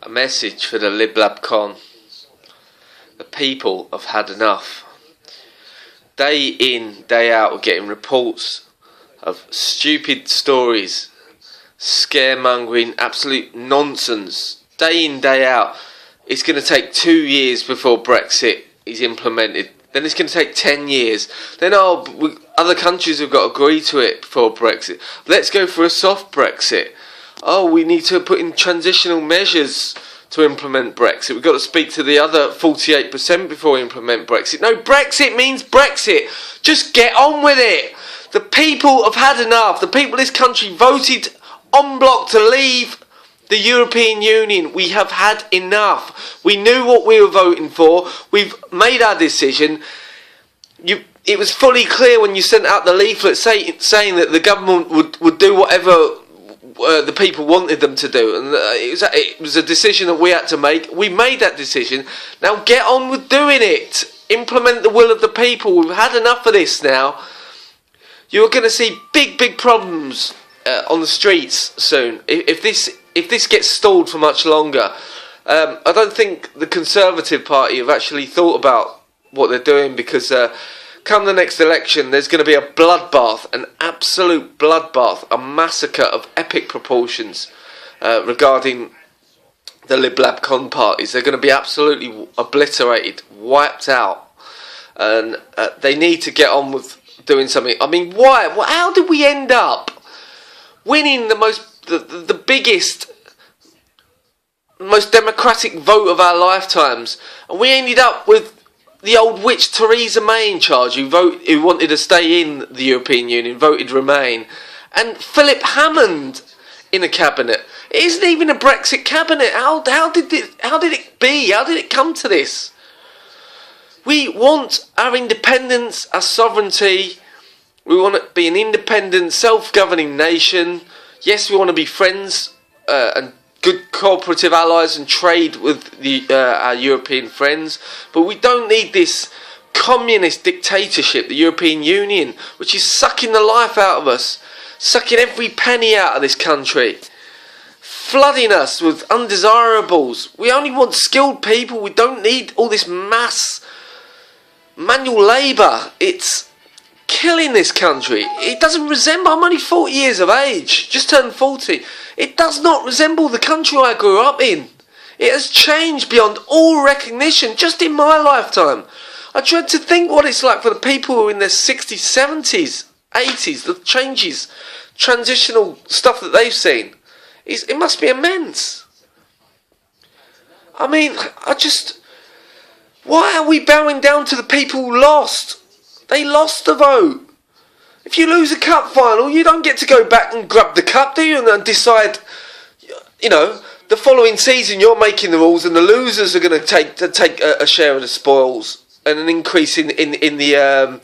A message for the LibLabCon. The people have had enough. Day in, day out, we're getting reports of stupid stories, scaremongering, absolute nonsense. Day in, day out. It's going to take 2 years before Brexit is implemented. Then it's going to take 10 years. Then other countries have got to agree to it before Brexit. Let's go for a soft Brexit. Oh, we need to put in transitional measures to implement Brexit. We've got to speak to the other 48% before we implement Brexit. No, Brexit means Brexit. Just get on with it. The people have had enough. The people of this country voted en bloc to leave the European Union. We have had enough. We knew what we were voting for. We've made our decision. It was fully clear when you sent out the leaflet saying that the government would do whatever the people wanted them to do, and it was a decision that we had to make. We made that decision. Now get on with doing it. Implement the will of the people. We've had enough of this now. You're going to see big problems on the streets soon if this gets stalled for much longer. I don't think the Conservative Party have actually thought about what they're doing, because come the next election, there's going to be a bloodbath, an absolute bloodbath, a massacre of epic proportions regarding the LibLabCon parties. They're going to be absolutely obliterated, wiped out, and they need to get on with doing something. I mean, why? How did we end up winning the biggest, most democratic vote of our lifetimes, and we ended up with the old witch Theresa May in charge, who wanted to stay in the European Union, voted Remain, and Philip Hammond in a cabinet. It isn't even a Brexit cabinet. How did it be? How did it come to this? We want our independence, our sovereignty. We want to be an independent, self-governing nation. Yes, we want to be friends and good cooperative allies and trade with our European friends, but we don't need this communist dictatorship, the European Union, which is sucking the life out of us, sucking every penny out of this country, flooding us with undesirables. We only want skilled people. We don't need all this mass manual labour. It's killing this country. It doesn't resemble. I'm only 40 years of age, just turned 40. It does not resemble the country I grew up in. It has changed beyond all recognition just in my lifetime. I dread to think what it's like for the people who are in their 60s, 70s, 80s, the changes, transitional stuff that they've seen. It must be immense. I mean, why are we bowing down to the people who lost? They lost the vote. If you lose a cup final, you don't get to go back and grab the cup, do you? And then decide, the following season you're making the rules and the losers are going to take a share of the spoils and an increase in the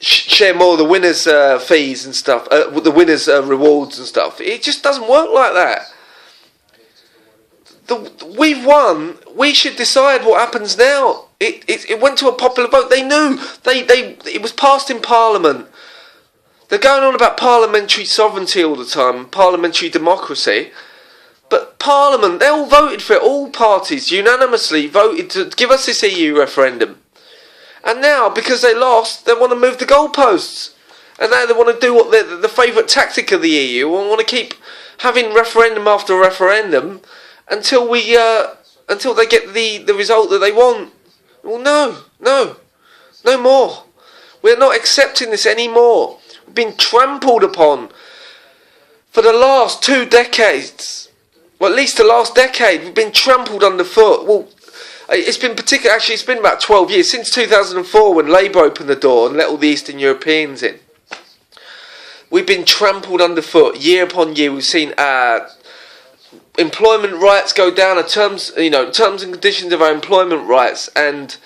share more of the winners' fees and stuff, the winners' rewards and stuff. It just doesn't work like that. We've won. We should decide what happens now. It went to a popular vote. They knew. It was passed in Parliament. They're going on about parliamentary sovereignty all the time, parliamentary democracy. But Parliament, they all voted for it. All parties unanimously voted to give us this EU referendum. And now, because they lost, they want to move the goalposts. And now they want to do what the favourite tactic of the EU, and want to keep having referendum after referendum until they get the result that they want. Well, no more. We're not accepting this anymore. We've been trampled upon for the last 2 decades. Well, at least the last decade, we've been trampled underfoot. Well, it's been about 12 years, since 2004 when Labour opened the door and let all the Eastern Europeans in. We've been trampled underfoot year upon year. We've seen employment rights go down, terms and conditions of our employment rights, and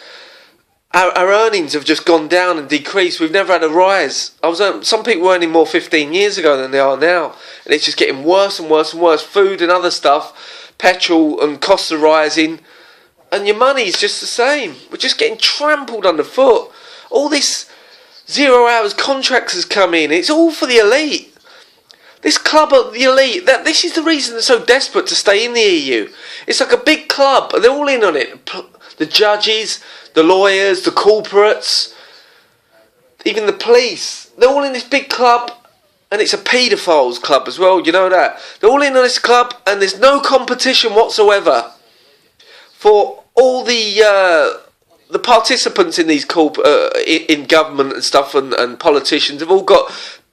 our earnings have just gone down and decreased. We've never had a rise. Some people were earning more 15 years ago than they are now, and it's just getting worse and worse and worse. Food and other stuff, petrol and costs are rising, and your money's just the same. We're just getting trampled underfoot. All this 0 hours contracts has come in. It's all for the elite. This club of the elite, this is the reason they're so desperate to stay in the EU. It's like a big club, and they're all in on it. The judges, the lawyers, the corporates, even the police. They're all in this big club, and it's a paedophiles club as well, you know that. They're all in on this club, and there's no competition whatsoever for all the participants in these in government and stuff, and politicians have all got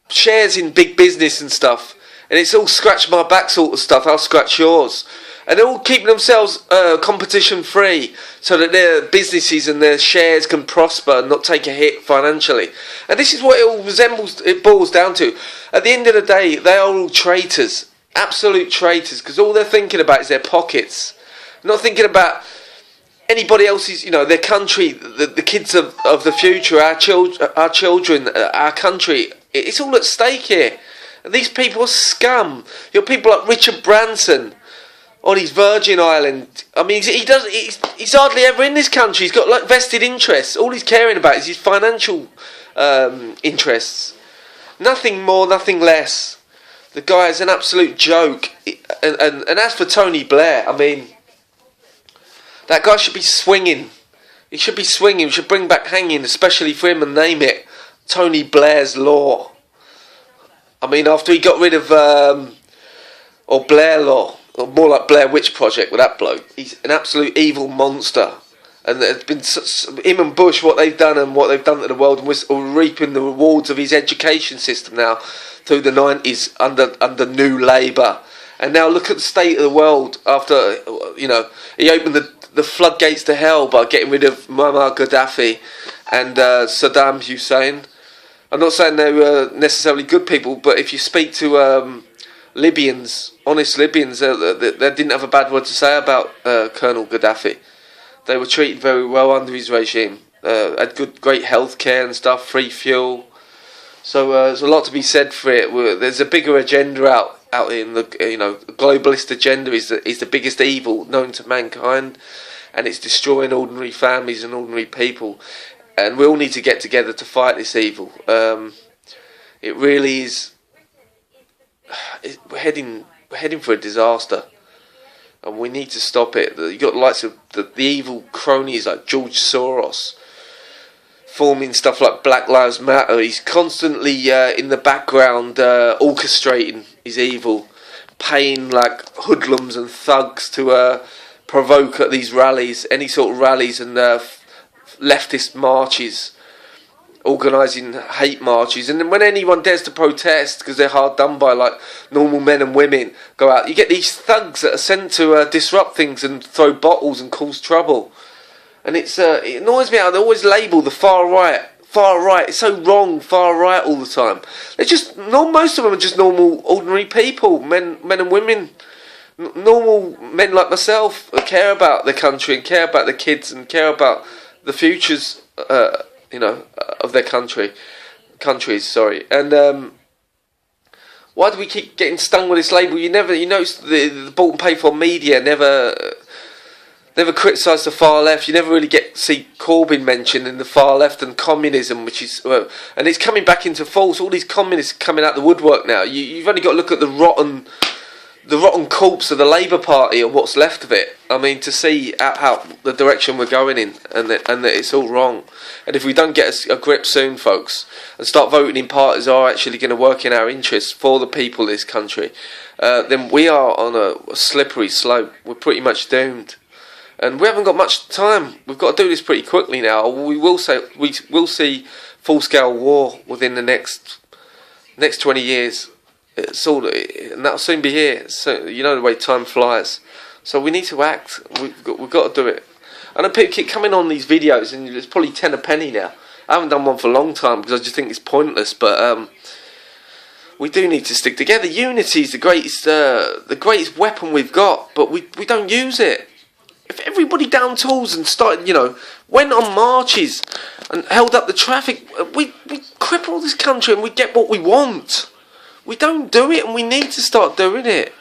shares in big business and stuff, and it's all scratch my back sort of stuff. I'll scratch yours, and they're all keeping themselves competition free so that their businesses and their shares can prosper and not take a hit financially. And this is what it all resembles. It boils down to. At the end of the day, they are all traitors, absolute traitors, because all they're thinking about is their pockets, not thinking about anybody else's, their country, the kids of the future, our children, our country. It's all at stake here. And these people are scum. You're people like Richard Branson on his Virgin Island. I mean, he's hardly ever in this country. He's got like vested interests. All he's caring about is his financial interests. Nothing more, nothing less. The guy is an absolute joke. And as for Tony Blair, I mean, that guy should be swinging. He should be swinging. We should bring back hanging, especially for him, and name it Tony Blair's Law. I mean, after he got rid of, or Blair Law, or more like Blair Witch Project with that bloke, he's an absolute evil monster. And there's been him and Bush, what they've done and what they've done to the world, and we're reaping the rewards of his education system now through the 90s under New Labour. And now look at the state of the world after, he opened the floodgates to hell by getting rid of Muammar Gaddafi and Saddam Hussein. I'm not saying they were necessarily good people, but if you speak to Libyans, honest Libyans, they didn't have a bad word to say about Colonel Gaddafi. They were treated very well under his regime. Had great health care and stuff, free fuel. So there's a lot to be said for it. There's a bigger agenda out in the globalist agenda is the biggest evil known to mankind, and it's destroying ordinary families and ordinary people. And we all need to get together to fight this evil. It really is. We're heading for a disaster, and we need to stop it. You got the likes of the evil cronies like George Soros forming stuff like Black Lives Matter. He's constantly in the background orchestrating his evil, paying like hoodlums and thugs to provoke at these rallies, any sort of rallies, and leftist marches, organising hate marches. And then when anyone dares to protest because they're hard done by, like normal men and women go out, you get these thugs that are sent to disrupt things and throw bottles and cause trouble. And it annoys me how they always label the far right. It's so wrong, far right all the time. They're just most of them are just normal, ordinary people, men and women, normal men like myself, who care about the country and care about the kids and care about the futures, of their countries. Sorry, and why do we keep getting stung with this label? You notice the bought and paid for media never criticise the far left. You never really see Corbyn mentioned in the far left and communism, which is and it's coming back into force. All these communists coming out the woodwork now. You've only got to look at the rotten corpse of the Labour Party or what's left of it. I mean, to see how the direction we're going in, and that it's all wrong. And if we don't get a grip soon, folks, and start voting in parties that are actually going to work in our interests for the people of this country, then we are on a slippery slope. We're pretty much doomed. And we haven't got much time. We've got to do this pretty quickly now. We will see full-scale war within the next 20 years. And that'll soon be here. So you know the way time flies. So we need to act. We've got to do it. I know people keep coming on these videos, and it's probably 10 a penny now. I haven't done one for a long time because I just think it's pointless. But we do need to stick together. Unity is the greatest weapon we've got, but we don't use it. If everybody down tools and started, went on marches and held up the traffic, we cripple this country and we get what we want. We don't do it, and we need to start doing it.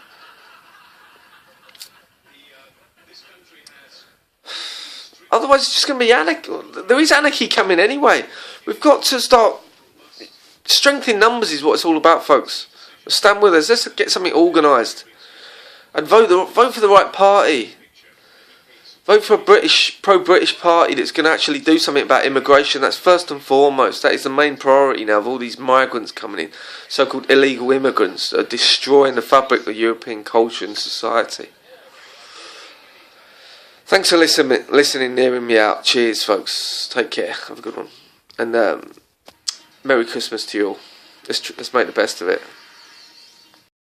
Otherwise, it's just going to be anarchy. There is anarchy coming anyway. We've got to start. Strength in numbers is what it's all about, folks. Stand with us. Let's get something organised. And vote for the right party. Vote for a pro-British party that's going to actually do something about immigration. That's first and foremost. That is the main priority now of all these migrants coming in. So-called illegal immigrants that are destroying the fabric of European culture and society. Thanks for listening and hearing me out. Cheers, folks. Take care. Have a good one. And Merry Christmas to you all. Let's make the best of it.